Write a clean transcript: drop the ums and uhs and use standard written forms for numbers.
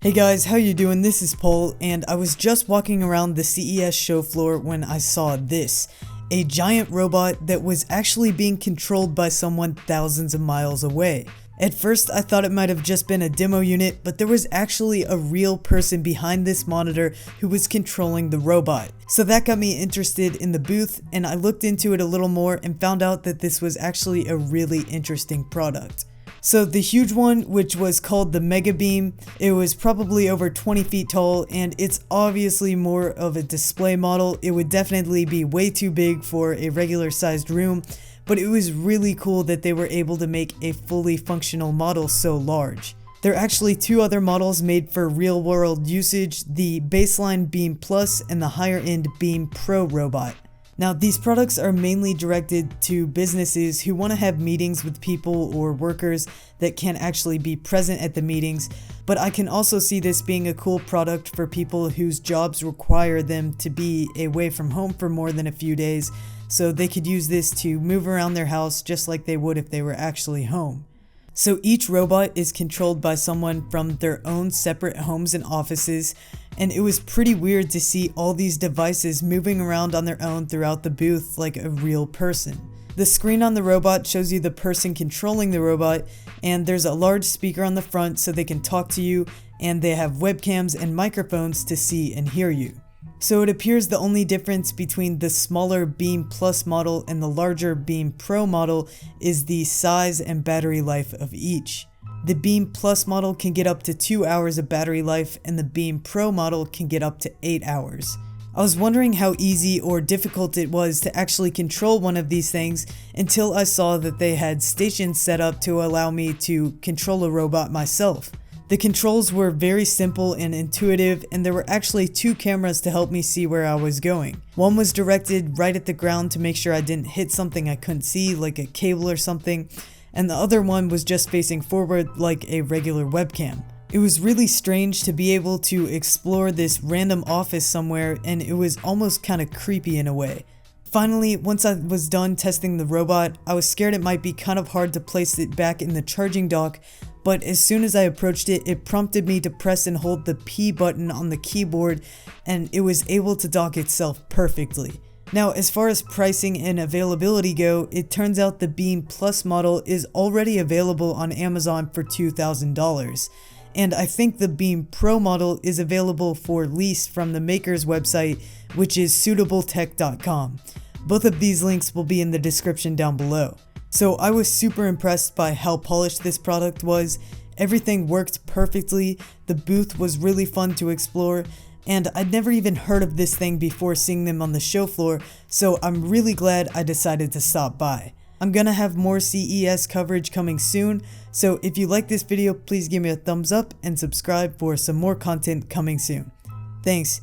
Hey guys, how you doing? This is Paul, and I was just walking around the CES show floor when I saw this. A giant robot that was actually being controlled by someone thousands of miles away. At first I thought it might have just been a demo unit, but there was actually a real person behind this monitor who was controlling the robot. So that got me interested in the booth, and I looked into it a little more and found out that this was actually a really interesting product. So the huge one, which was called the Mega Beam, it was probably over 20 feet tall, and it's obviously more of a display model. It would definitely be way too big for a regular sized room, but it was really cool that they were able to make a fully functional model so large. There are actually two other models made for real world usage, the baseline Beam Plus and the higher end Beam Pro robot. Now, these products are mainly directed to businesses who want to have meetings with people or workers that can't actually be present at the meetings, but I can also see this being a cool product for people whose jobs require them to be away from home for more than a few days, so they could use this to move around their house just like they would if they were actually home. So each robot is controlled by someone from their own separate homes and offices, and it was pretty weird to see all these devices moving around on their own throughout the booth like a real person. The screen on the robot shows you the person controlling the robot, and there's a large speaker on the front so they can talk to you, and they have webcams and microphones to see and hear you. So it appears the only difference between the smaller Beam Plus model and the larger Beam Pro model is the size and battery life of each. The Beam Plus model can get up to 2 hours of battery life, and the Beam Pro model can get up to 8 hours. I was wondering how easy or difficult it was to actually control one of these things until I saw that they had stations set up to allow me to control a robot myself. The controls were very simple and intuitive, and there were actually two cameras to help me see where I was going. One was directed right at the ground to make sure I didn't hit something I couldn't see, like a cable or something, and the other one was just facing forward like a regular webcam. It was really strange to be able to explore this random office somewhere, and it was almost kind of creepy in a way. Finally, once I was done testing the robot, I was scared it might be kind of hard to place it back in the charging dock, but as soon as I approached it, it prompted me to press and hold the P button on the keyboard, and it was able to dock itself perfectly. Now, as far as pricing and availability go, it turns out the Beam Plus model is already available on Amazon for $2,000. And I think the Beam Pro model is available for lease from the maker's website, which is suitabletech.com. Both of these links will be in the description down below. So I was super impressed by how polished this product was. Everything worked perfectly, the booth was really fun to explore, and I'd never even heard of this thing before seeing them on the show floor, so I'm really glad I decided to stop by. I'm gonna have more CES coverage coming soon, so if you like this video, please give me a thumbs up and subscribe for some more content coming soon. Thanks.